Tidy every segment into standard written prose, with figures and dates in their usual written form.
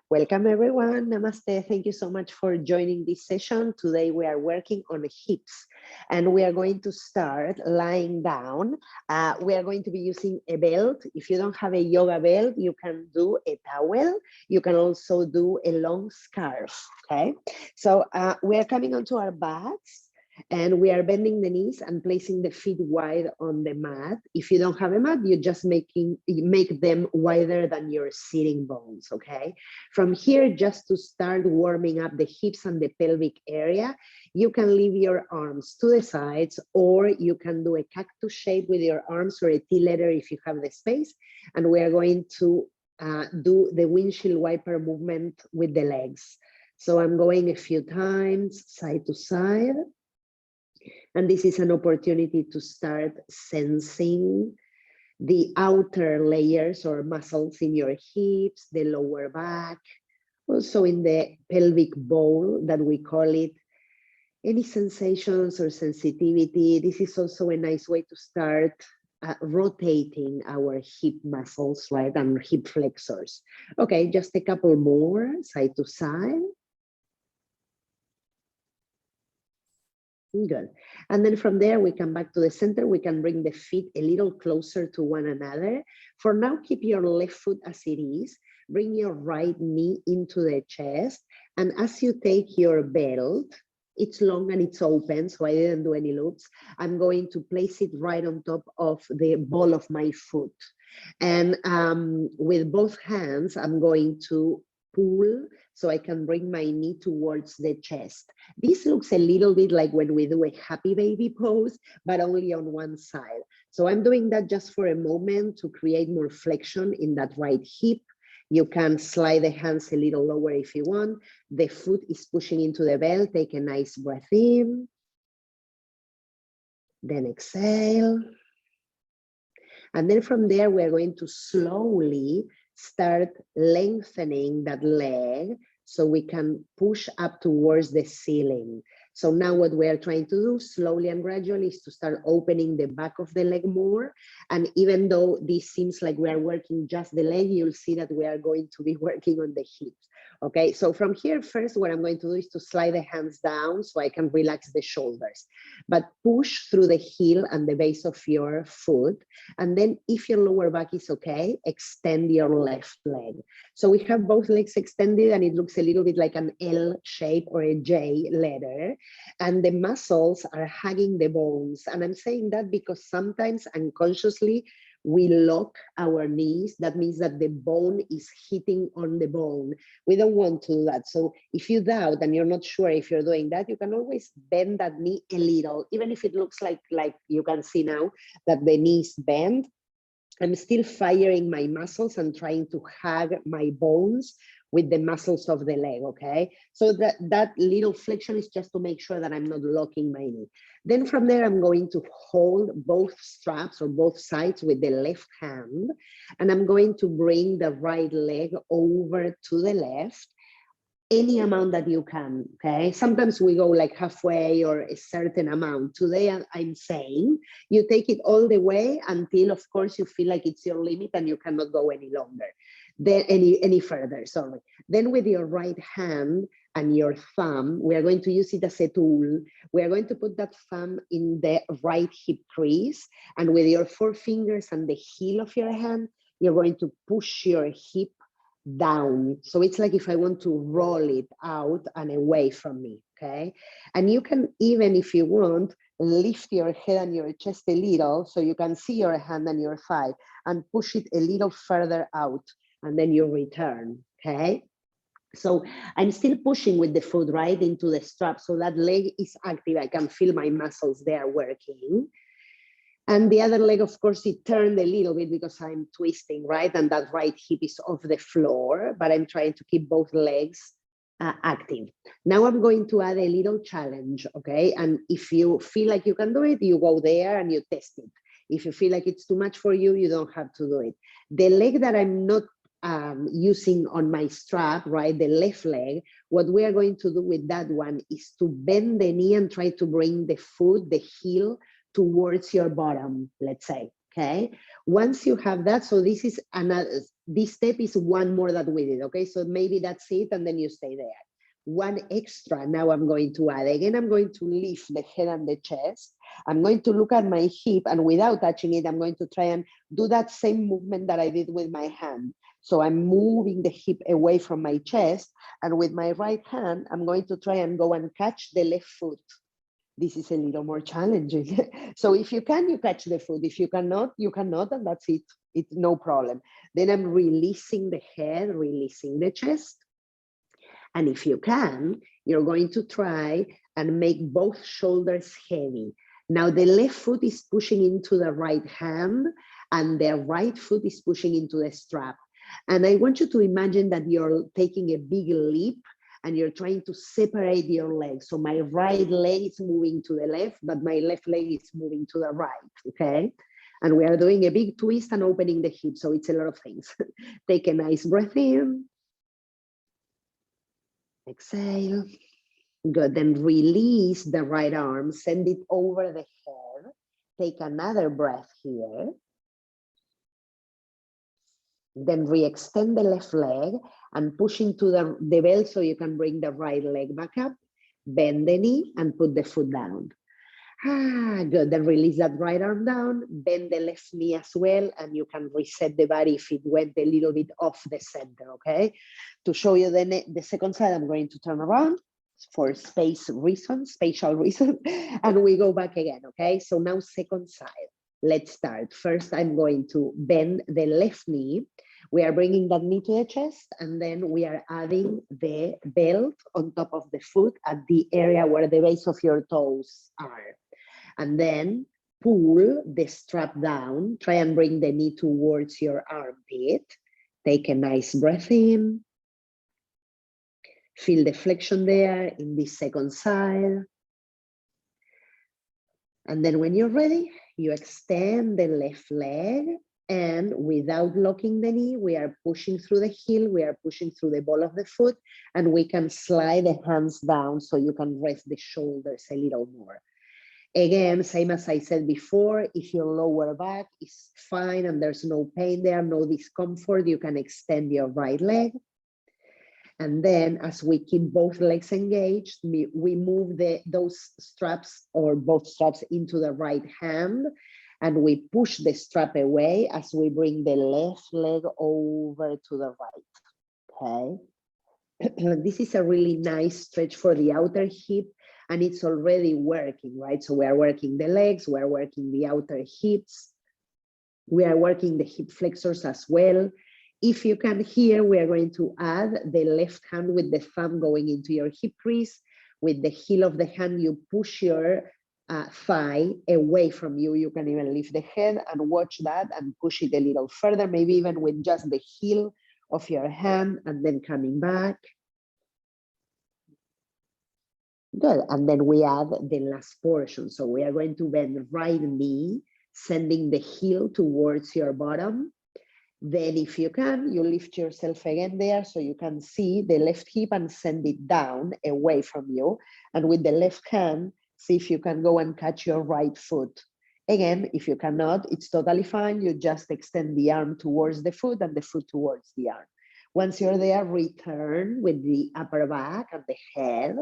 Welcome everyone, namaste. Thank you so much for joining this session. Today we are working on hips and we are going to start lying down. We are going to be using a belt. If you don't have a yoga belt, you can do a towel. You can also do a long scarf, okay? So we are coming onto our backs. And we are bending the knees and placing the feet wide on the mat. If you don't have a mat, you just make them wider than your sitting bones, okay? From here, just to start warming up the hips and the pelvic area, you can leave your arms to the sides, or you can do a cactus shape with your arms, or a T letter if you have the space. And we are going to do the windshield wiper movement with the legs. So I'm going a few times, side to side. And this is an opportunity to start sensing the outer layers or muscles in your hips, the lower back, also in the pelvic bowl that we call it. Any sensations or sensitivity. This is also a nice way to start rotating our hip muscles, right? And hip flexors. Okay, just a couple more, side to side. Good. And then from there, we come back to the center. We can bring the feet a little closer to one another. For now, keep your left foot as it is. Bring your right knee into the chest. And as you take your belt, it's long and it's open, so I didn't do any loops. I'm going to place it right on top of the ball of my foot. And with both hands, I'm going to pull so I can bring my knee towards the chest. This looks a little bit like when we do a happy baby pose, but only on one side. So I'm doing that just for a moment to create more flexion in that right hip. You can slide the hands a little lower if you want. The foot is pushing into the belt. Take a nice breath in. Then exhale. And then from there, we're going to slowly start lengthening that leg so we can push up towards the ceiling. So now what we are trying to do slowly and gradually is to start opening the back of the leg more. And even though this seems like we are working just the leg, you'll see that we are going to be working on the hips. Okay, so from here, first, what I'm going to do is to slide the hands down so I can relax the shoulders, but push through the heel and the base of your foot. And then if your lower back is okay, extend your left leg. So we have both legs extended and it looks a little bit like an L shape or a J letter. And the muscles are hugging the bones. And I'm saying that because sometimes unconsciously, we lock our knees. That means that the bone is hitting on the bone. We don't want to do that. So if you doubt and you're not sure if you're doing that, you can always bend that knee a little, even if it looks like you can see now that the knee is bent. I'm still firing my muscles and trying to hug my bones with the muscles of the leg, okay? So that little flexion is just to make sure that I'm not locking my knee. Then from there, I'm going to hold both straps or both sides with the left hand, and I'm going to bring the right leg over to the left, any amount that you can, okay? Sometimes we go like halfway or a certain amount. Today, I'm saying you take it all the way until, of course, you feel like it's your limit and you cannot go any longer, then any further, sorry. Then with your right hand and your thumb, we are going to use it as a tool. We are going to put that thumb in the right hip crease, and with your four fingers and the heel of your hand, you're going to push your hip down. So it's like if I want to roll it out and away from me, okay? And you can even, if you want, lift your head and your chest a little so you can see your hand and your thigh and push it a little further out, and then you return, okay? So I'm still pushing with the foot right into the strap, so that leg is active. I can feel my muscles there working. And the other leg, of course, it turned a little bit because I'm twisting, right? And that right hip is off the floor, but I'm trying to keep both legs active. Now I'm going to add a little challenge, okay? And if you feel like you can do it, you go there and you test it. If you feel like it's too much for you, you don't have to do it. The leg that I'm not using on my strap, right, the left leg, what we are going to do with that one is to bend the knee and try to bring the foot, the heel, towards your bottom, let's say, okay? Once you have that, so this is another, this step is one more that we did, okay? So maybe that's it, and then you stay there. One extra now I'm going to add. Again, I'm going to lift the head and the chest. I'm going to look at my hip, and without touching it, I'm going to try and do that same movement that I did with my hand. So I'm moving the hip away from my chest, and with my right hand, I'm going to try and go and catch the left foot. This is a little more challenging. So if you can, you catch the foot. If you cannot, you cannot, and that's it. It's no problem. Then I'm releasing the head, releasing the chest. And if you can, you're going to try and make both shoulders heavy. Now the left foot is pushing into the right hand, and the right foot is pushing into the strap. And I want you to imagine that you're taking a big leap and you're trying to separate your legs. So my right leg is moving to the left, but my left leg is moving to the right, okay? And we are doing a big twist and opening the hip. So it's a lot of things. Take a nice breath in. Exhale. Good. Then release the right arm, send it over the head. Take another breath here. Then re-extend the left leg and push into the belt so you can bring the right leg back up. Bend the knee and put the foot down. Good. Then release that right arm down, bend the left knee as well, and you can reset the body if it went a little bit off the center, okay? To show you the second side, I'm going to turn around for spatial reasons, and we go back again, okay? So now second side. Let's start. First, I'm going to bend the left knee. We are bringing that knee to the chest, and then we are adding the belt on top of the foot at the area where the base of your toes are. And then pull the strap down. Try and bring the knee towards your armpit. Take a nice breath in. Feel the flexion there in this second side. And then when you're ready, you extend the left leg, and without locking the knee, we are pushing through the heel, we are pushing through the ball of the foot, and we can slide the hands down so you can rest the shoulders a little more. Again, same as I said before, if your lower back is fine and there's no pain there, no discomfort, you can extend your right leg. And then as we keep both legs engaged, we move those straps or both straps into the right hand, and we push the strap away as we bring the left leg over to the right, okay? This is a really nice stretch for the outer hip, and it's already working, right? So we are working the legs, we are working the outer hips, we are working the hip flexors as well. If you can here, we are going to add the left hand with the thumb going into your hip crease. With the heel of the hand, you push your thigh away from you. You can even lift the head and watch that and push it a little further, maybe even with just the heel of your hand, and then coming back. Good. And then we add the last portion. So we are going to bend right knee, sending the heel towards your bottom. Then if you can, you lift yourself again there so you can see the left hip and send it down away from you. And with the left hand, see if you can go and catch your right foot. Again, if you cannot, it's totally fine. You just extend the arm towards the foot and the foot towards the arm. Once you're there, return with the upper back and the head.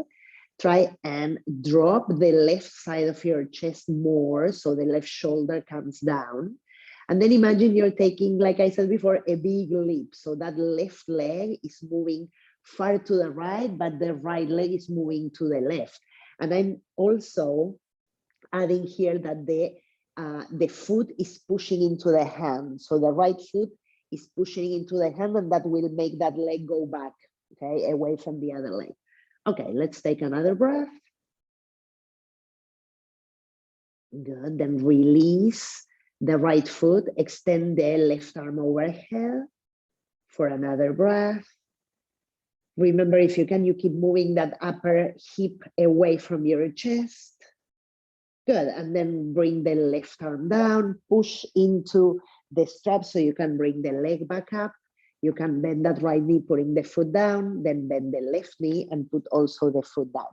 Try and drop the left side of your chest more so the left shoulder comes down. And then imagine you're taking, like I said before, a big leap. So that left leg is moving far to the right, but the right leg is moving to the left. And I'm also adding here that the foot is pushing into the hand. So the right foot is pushing into the hand, and that will make that leg go back, okay, away from the other leg. Okay, let's take another breath. Good, then release the right foot, extend the left arm overhead for another breath. Remember, if you can, you keep moving that upper hip away from your chest. Good, and then bring the left arm down, push into the strap so you can bring the leg back up. You can bend that right knee, putting the foot down, then bend the left knee and put also the foot down.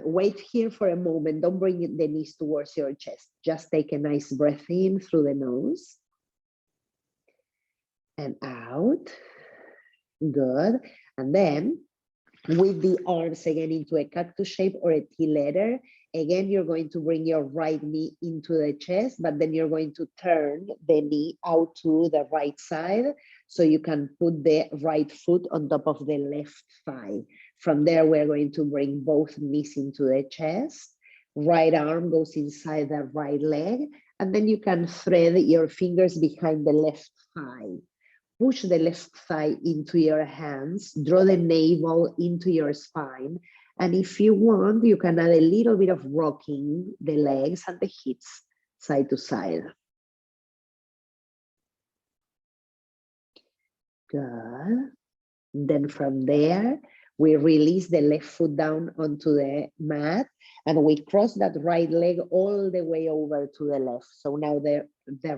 Wait here for a moment. Don't bring the knees towards your chest. Just take a nice breath in through the nose. and out. Good. And then with the arms again into a cactus shape or a T letter. Again, you're going to bring your right knee into the chest, but then you're going to turn the knee out to the right side so you can put the right foot on top of the left thigh. From there, we're going to bring both knees into the chest. Right arm goes inside the right leg, and then you can thread your fingers behind the left thigh. Push the left thigh into your hands, draw the navel into your spine. And if you want, you can add a little bit of rocking the legs and the hips side to side. Good. Then from there, we release the left foot down onto the mat and we cross that right leg all the way over to the left. So now the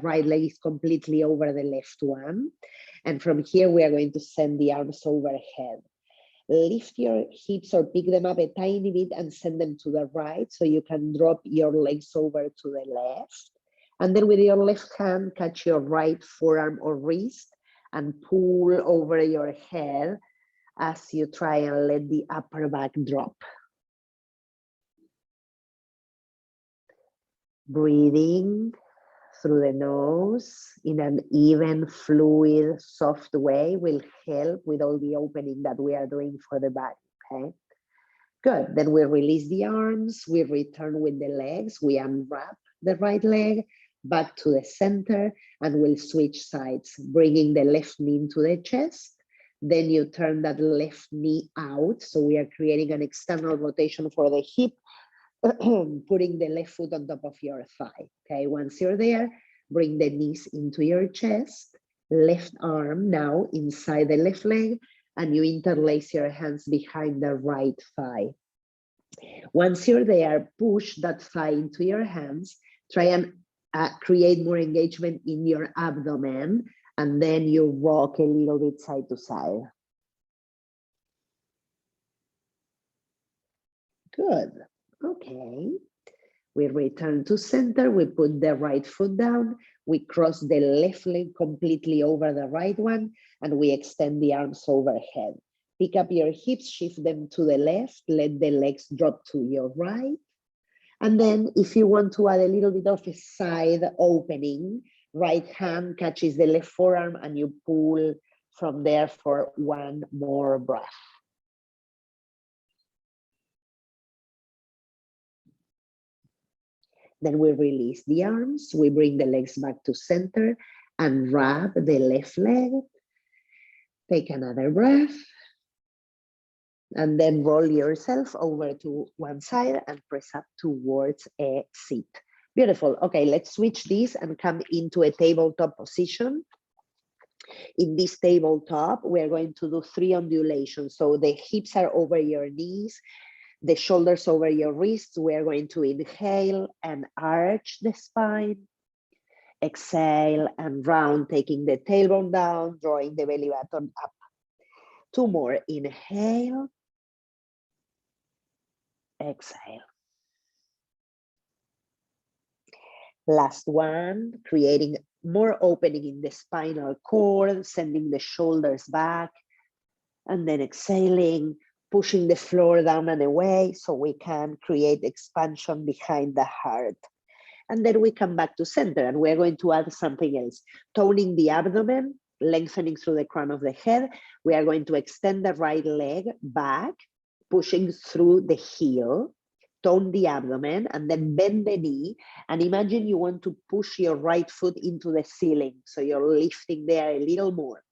right leg is completely over the left one. And from here, we are going to send the arms overhead. Lift your hips or pick them up a tiny bit and send them to the right so you can drop your legs over to the left. And then with your left hand, catch your right forearm or wrist and pull over your head as you try and let the upper back drop. Breathing through the nose in an even, fluid, soft way will help with all the opening that we are doing for the back, okay? Good, then we release the arms, we return with the legs, we unwrap the right leg back to the center and we'll switch sides, bringing the left knee into the chest. Then you turn that left knee out. So we are creating an external rotation for the hip, putting the left foot on top of your thigh. Okay, once you're there, bring the knees into your chest, left arm now inside the left leg, and you interlace your hands behind the right thigh. Once you're there, push that thigh into your hands, try and create more engagement in your abdomen, and then you rock a little bit side to side. Good. Okay. We return to center. We put the right foot down. We cross the left leg completely over the right one, and we extend the arms overhead. Pick up your hips, shift them to the left. Let the legs drop to your right. And then if you want to add a little bit of a side opening, right hand catches the left forearm and you pull from there for one more breath. Then we release the arms, we bring the legs back to center and wrap the left leg. Take another breath. And then roll yourself over to one side and press up towards a seat. Beautiful. Okay, let's switch this and come into a tabletop position. In this tabletop, we're going to do 3 undulations. So the hips are over your knees, the shoulders over your wrists. We're going to inhale and arch the spine. Exhale and round, taking the tailbone down, drawing the belly button up. 2 more. Inhale. Exhale. Last one, creating more opening in the spinal cord, sending the shoulders back, and then exhaling, pushing the floor down and away so we can create expansion behind the heart. And then we come back to center and we're going to add something else. Toning the abdomen, lengthening through the crown of the head. We are going to extend the right leg back, pushing through the heel, tone the abdomen, and then bend the knee. And imagine you want to push your right foot into the ceiling. So you're lifting there a little more.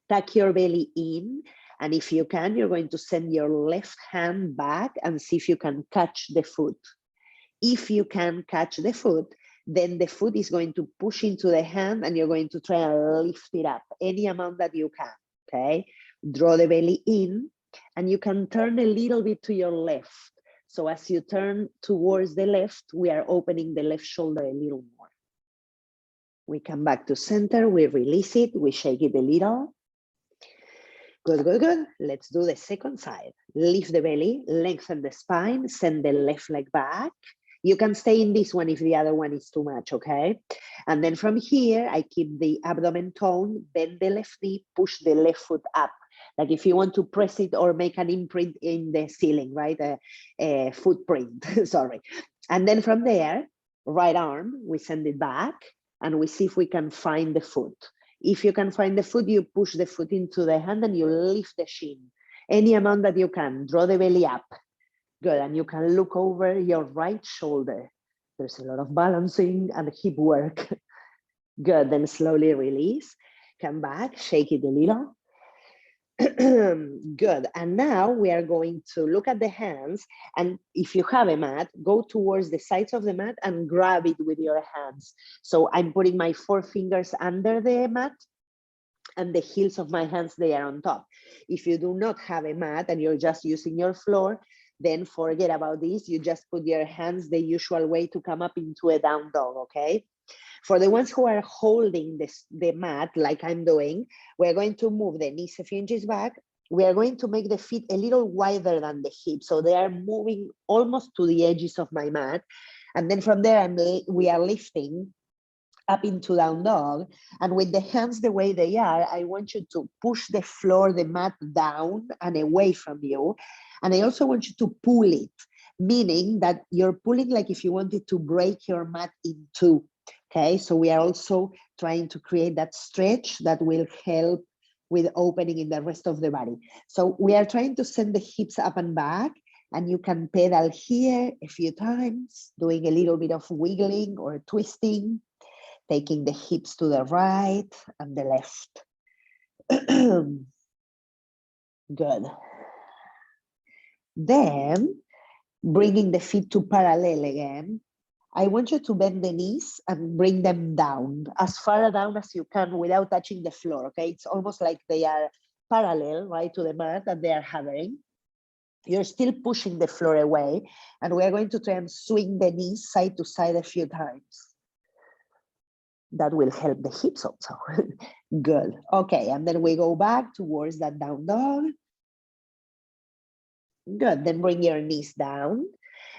Tuck your belly in. And if you can, you're going to send your left hand back and see if you can catch the foot. If you can catch the foot, then the foot is going to push into the hand and you're going to try and lift it up any amount that you can, okay? Draw the belly in and you can turn a little bit to your left. So as you turn towards the left, we are opening the left shoulder a little more. We come back to center, we release it, we shake it a little. Good, good, good. Let's do the second side. Lift the belly, lengthen the spine, send the left leg back. You can stay in this one if the other one is too much, okay? And then from here, I keep the abdomen tone, bend the left knee, push the left foot up. Like if you want to press it or make an imprint in the ceiling, right? A footprint, sorry. And then from there, right arm, we send it back and we see if we can find the foot. If you can find the foot, you push the foot into the hand and you lift the shin. Any amount that you can, draw the belly up. Good, and you can look over your right shoulder. There's a lot of balancing and hip work. Good, then slowly release. Come back, shake it a little. Good, and now we are going to look at the hands, and if you have a mat, go towards the sides of the mat and grab it with your hands. So I'm putting my 4 fingers under the mat and the heels of my hands, they are on top. If you do not have a mat and you're just using your floor, then forget about this. You just put your hands the usual way to come up into a down dog, okay? For the ones who are holding the mat, like I'm doing, we're going to move the knees a few inches back. We are going to make the feet a little wider than the hips, so they are moving almost to the edges of my mat. And then from there, we are lifting up into down dog, and with the hands the way they are, I want you to push the floor, the mat down and away from you. And I also want you to pull it, meaning that you're pulling like if you wanted to break your mat in two. Okay, so we are also trying to create that stretch that will help with opening in the rest of the body. So we are trying to send the hips up and back, and you can pedal here a few times, doing a little bit of wiggling or twisting, taking the hips to the right and the left. Good. Then, bringing the feet to parallel again, I want you to bend the knees and bring them down, as far down as you can without touching the floor, okay? It's almost like they are parallel, right, to the mat that they are hovering. You're still pushing the floor away, and we're going to try and swing the knees side to side a few times. That will help the hips also. Good. Okay, and then we go back towards that down dog. Good, then bring your knees down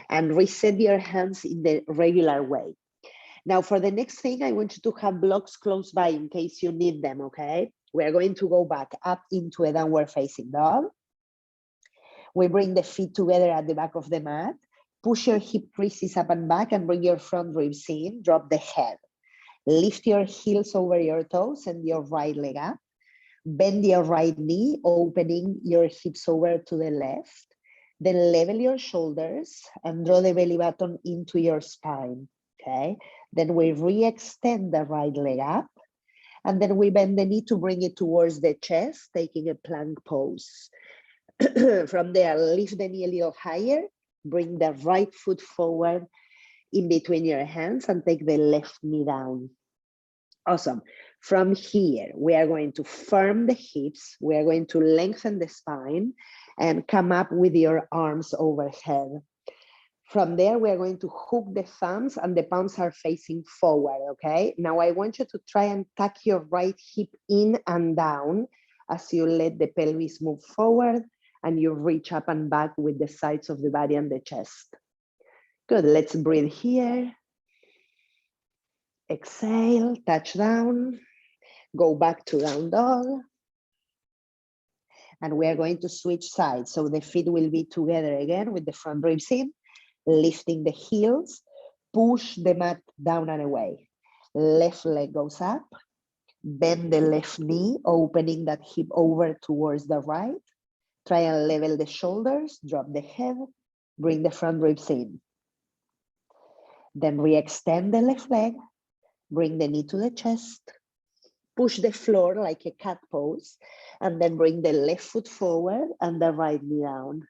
and reset your hands in the regular way. Now for the next thing, I want you to have blocks close by in case you need them, okay? We're going to go back up into a downward facing dog. We bring the feet together at the back of the mat. Push your hip creases up and back and bring your front ribs in, drop the head. Lift your heels over your toes and your right leg up. Bend your right knee, opening your hips over to the left. Then level your shoulders and draw the belly button into your spine, okay? Then we re-extend the right leg up. And then we bend the knee to bring it towards the chest, taking a plank pose. From there, lift the knee a little higher. Bring the right foot forward in between your hands and take the left knee down. Awesome. From here, we are going to firm the hips. We are going to lengthen the spine and come up with your arms overhead. From there, we are going to hook the thumbs and the palms are facing forward, okay? Now I want you to try and tuck your right hip in and down as you let the pelvis move forward and you reach up and back with the sides of the body and the chest. Good, let's breathe here. Exhale, touch down, go back to down dog. And we are going to switch sides. So the feet will be together again with the front ribs in, lifting the heels, push the mat down and away. Left leg goes up, bend the left knee, opening that hip over towards the right. Try and level the shoulders, drop the head, bring the front ribs in. Then re-extend the left leg, bring the knee to the chest, push the floor like a cat pose, and then bring the left foot forward and the right knee down.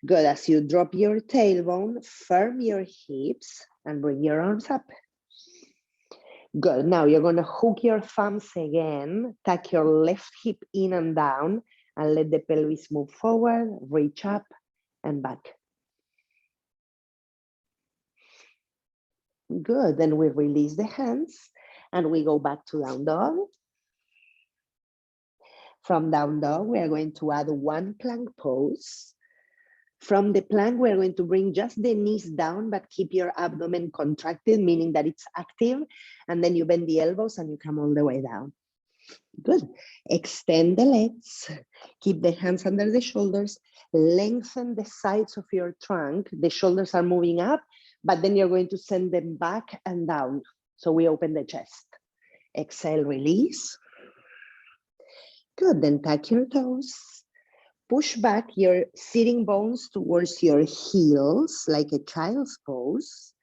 Good, as you drop your tailbone, firm your hips and bring your arms up. Good, now you're gonna hook your thumbs again, tuck your left hip in and down, and let the pelvis move forward, reach up and back. Good, then we release the hands and we go back to down dog. From down dog, we are going to add one plank pose. From the plank, we're going to bring just the knees down, but keep your abdomen contracted, meaning that it's active. And then you bend the elbows and you come all the way down. Good. Extend the legs. Keep the hands under the shoulders. Lengthen the sides of your trunk. The shoulders are moving up, but then you're going to send them back and down. So we open the chest. Exhale, release. Good. Then tuck your toes. Push back your sitting bones towards your heels like a child's pose.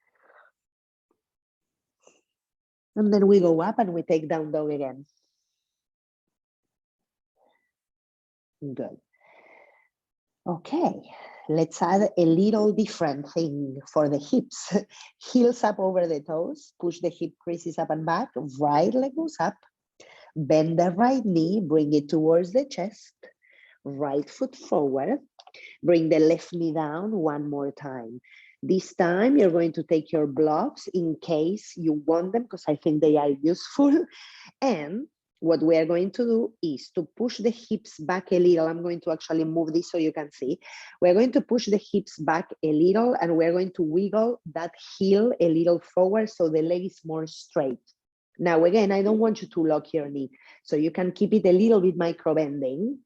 And then we go up and we take down dog again. Good. Okay, let's add a little different thing for the hips. Heels up over the toes, push the hip creases up and back, right leg goes up, bend the right knee, bring it towards the chest, right foot forward, bring the left knee down one more time. This time you're going to take your blocks in case you want them, because I think they are useful. And what we are going to do is to push the hips back a little. I'm going to actually move this so you can see. We're going to push the hips back a little and we're going to wiggle that heel a little forward so the leg is more straight. Now, again, I don't want you to lock your knee, so you can keep it a little bit micro bending.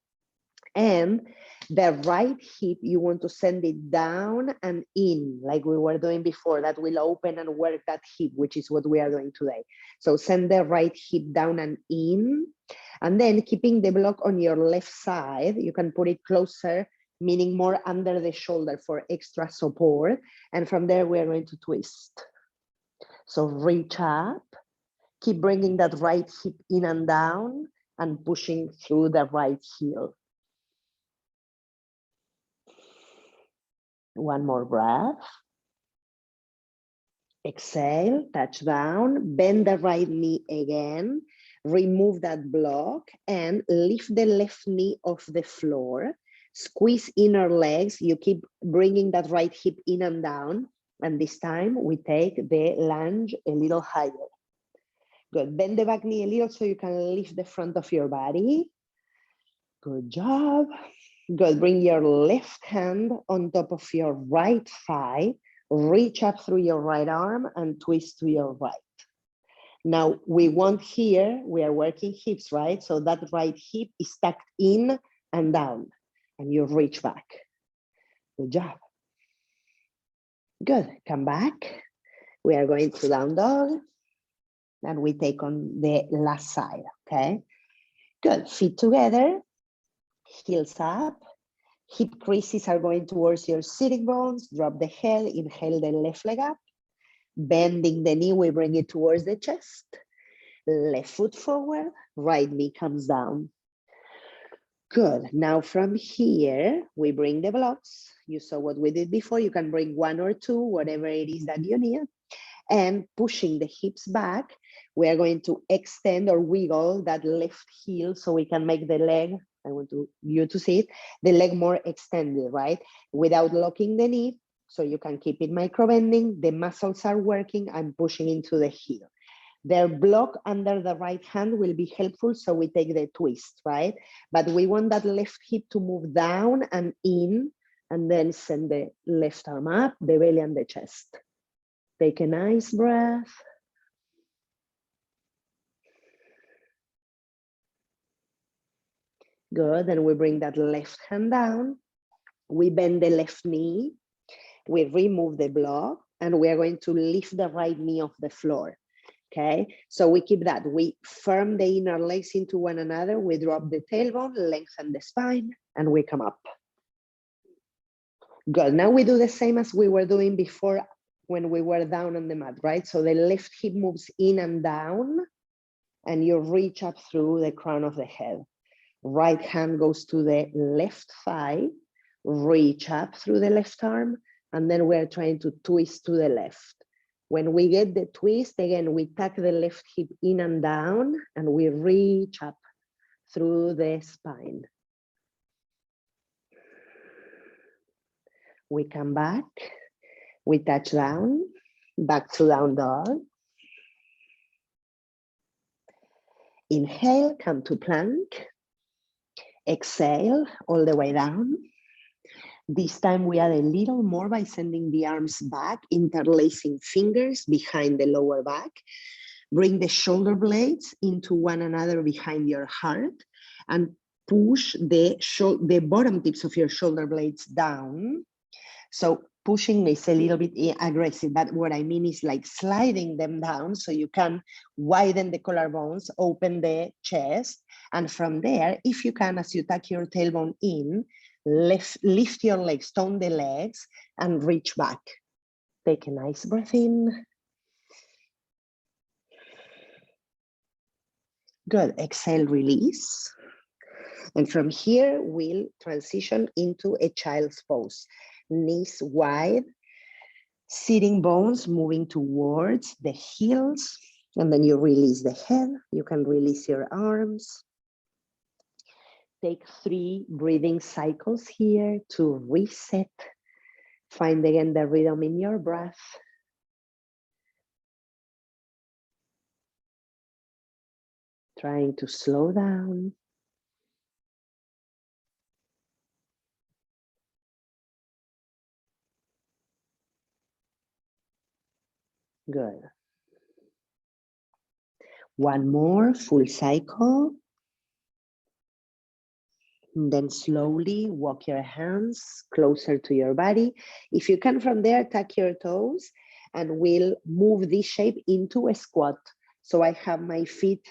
And the right hip, you want to send it down and in like we were doing before. That will open and work that hip, which is what we are doing today. So send the right hip down and in, and then keeping the block on your left side, you can put it closer, meaning more under the shoulder for extra support. And from there, we are going to twist. So reach up, keep bringing that right hip in and down and pushing through the right heel. One more breath. Exhale, touch down, bend the right knee again, remove that block and lift the left knee off the floor. Squeeze inner legs. You keep bringing that right hip in and down. And this time we take the lunge a little higher. Good. Bend the back knee a little so you can lift the front of your body. Good job. Good. Bring your left hand on top of your right thigh. Reach up through your right arm and twist to your right. Now we want here, we are working hips, right? So that right hip is tucked in and down and you reach back. Good job. Good. Come back. We are going to down dog and we take on the last side, okay? Good. Feet together, heels up. Hip creases are going towards your sitting bones. Drop the head, inhale the left leg up. Bending the knee, we bring it towards the chest. Left foot forward, right knee comes down. Good. Now from here, we bring the blocks. You saw what we did before. You can bring one or two, whatever it is that you need. And pushing the hips back, we are going to extend or wiggle that left heel so we can make the leg, I want you to see it, the leg more extended, right? Without locking the knee, so you can keep it micro bending. The muscles are working. I'm pushing into the heel. Their block under the right hand will be helpful, so we take the twist, right? But we want that left hip to move down and in, and then send the left arm up, the belly and the chest. Take a nice breath. Good, and we bring that left hand down. We bend the left knee. We remove the block, and we are going to lift the right knee off the floor. Okay, so we keep that. We firm the inner legs into one another. We drop the tailbone, lengthen the spine, and we come up. Good, now we do the same as we were doing before when we were down on the mat, right? So the left hip moves in and down, and you reach up through the crown of the head. Right hand goes to the left thigh, reach up through the left arm, and then we're trying to twist to the left. When we get the twist, again, we tuck the left hip in and down, and we reach up through the spine. We come back, we touch down, back to down dog. Inhale, come to plank. Exhale, all the way down. This time we add a little more by sending the arms back, interlacing fingers behind the lower back. Bring the shoulder blades into one another behind your heart and push the bottom tips of your shoulder blades down. So pushing is a little bit aggressive, but what I mean is like sliding them down so you can widen the collarbones, open the chest, and from there, if you can, as you tuck your tailbone in, lift your legs, tone the legs, and reach back. Take a nice breath in. Good, exhale, release. And from here, we'll transition into a child's pose. Knees wide, sitting bones moving towards the heels, and then you release the head. You can release your arms. Take 3 breathing cycles here to reset. Find again the rhythm in your breath. Trying to slow down. Good. One more full cycle. And then slowly walk your hands closer to your body. If you can from there, tuck your toes and we'll move this shape into a squat. So I have my feet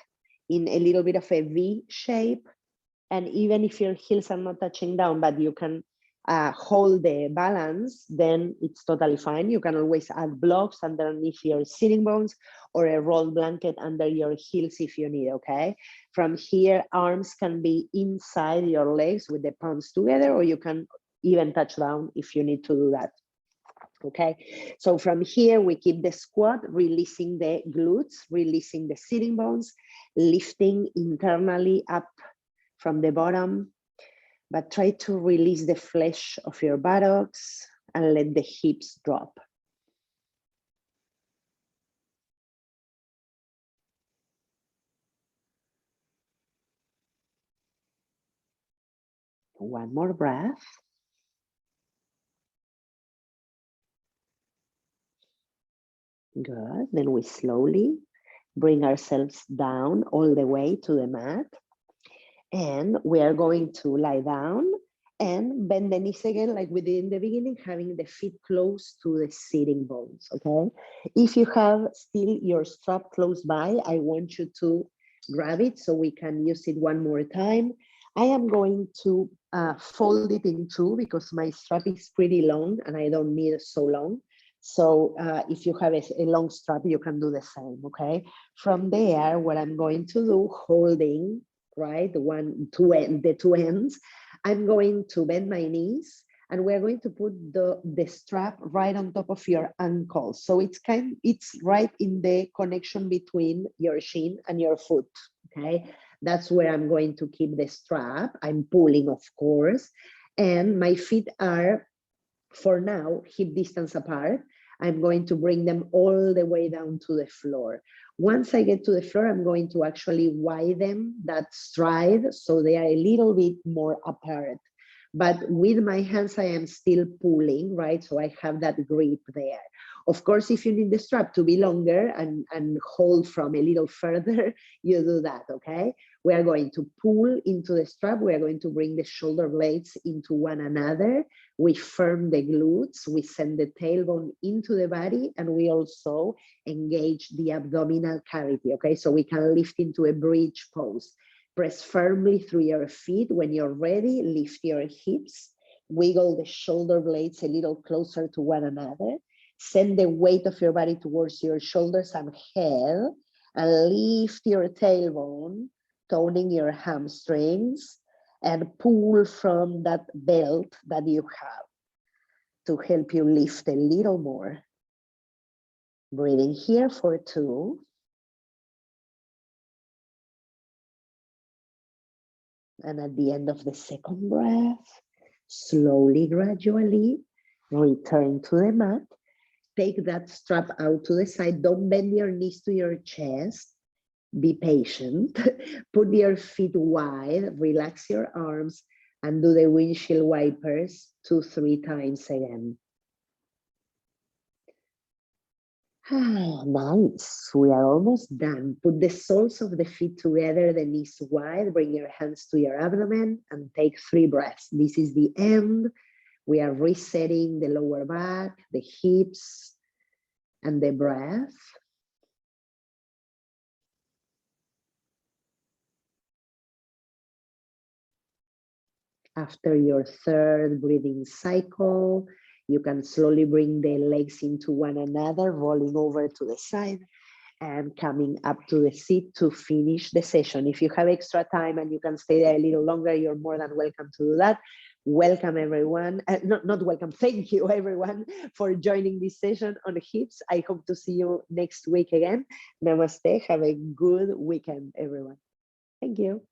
in a little bit of a V shape. And even if your heels are not touching down, but you can hold the balance, then it's totally fine. You can always add blocks underneath your sitting bones or a rolled blanket under your heels if you need, okay? From here, arms can be inside your legs with the palms together, or you can even touch down if you need to do that. Okay, so from here we keep the squat, releasing the glutes, releasing the sitting bones, lifting internally up from the bottom, but try to release the flesh of your buttocks and let the hips drop. One more breath. Good, then we slowly bring ourselves down all the way to the mat. And we are going to lie down and bend the knees again, like we did in the beginning, having the feet close to the sitting bones, okay? If you have still your strap close by, I want you to grab it so we can use it one more time. I am going to fold it in 2 because my strap is pretty long and I don't need so long. So if you have a long strap, you can do the same, okay? From there, what I'm going to do, holding, right, the two ends, I'm going to bend my knees and we're going to put the strap right on top of your ankles. So it's right in the connection between your shin and your foot, okay? That's where I'm going to keep the strap. I'm pulling, of course, and my feet are, for now, hip distance apart. I'm going to bring them all the way down to the floor. Once I get to the floor, I'm going to actually widen that stride so they are a little bit more apart. But with my hands, I am still pulling, right? So I have that grip there. Of course, if you need the strap to be longer and hold from a little further, you do that, okay? We are going to pull into the strap. We are going to bring the shoulder blades into one another. We firm the glutes. We send the tailbone into the body, and we also engage the abdominal cavity, okay? So we can lift into a bridge pose. Press firmly through your feet. When you're ready, lift your hips. Wiggle the shoulder blades a little closer to one another. Send the weight of your body towards your shoulders and head, and lift your tailbone, toning your hamstrings, and pull from that belt that you have to help you lift a little more. Breathing here for 2. And at the end of the second breath, slowly, gradually, return to the mat. Take that strap out to the side. Don't bend your knees to your chest. Be patient. Put your feet wide. Relax your arms. And do the windshield wipers 2-3 times again. Ah, nice. We are almost done. Put the soles of the feet together, the knees wide. Bring your hands to your abdomen and take 3 breaths. This is the end. We are resetting the lower back, the hips, and the breath. After your 3rd breathing cycle, you can slowly bring the legs into one another, rolling over to the side and coming up to the seat to finish the session. If you have extra time and you can stay there a little longer, you're more than welcome to do that. Welcome everyone, not welcome, thank you everyone for joining this session on hips. I hope to see you next week again. Namaste, have a good weekend everyone. Thank you.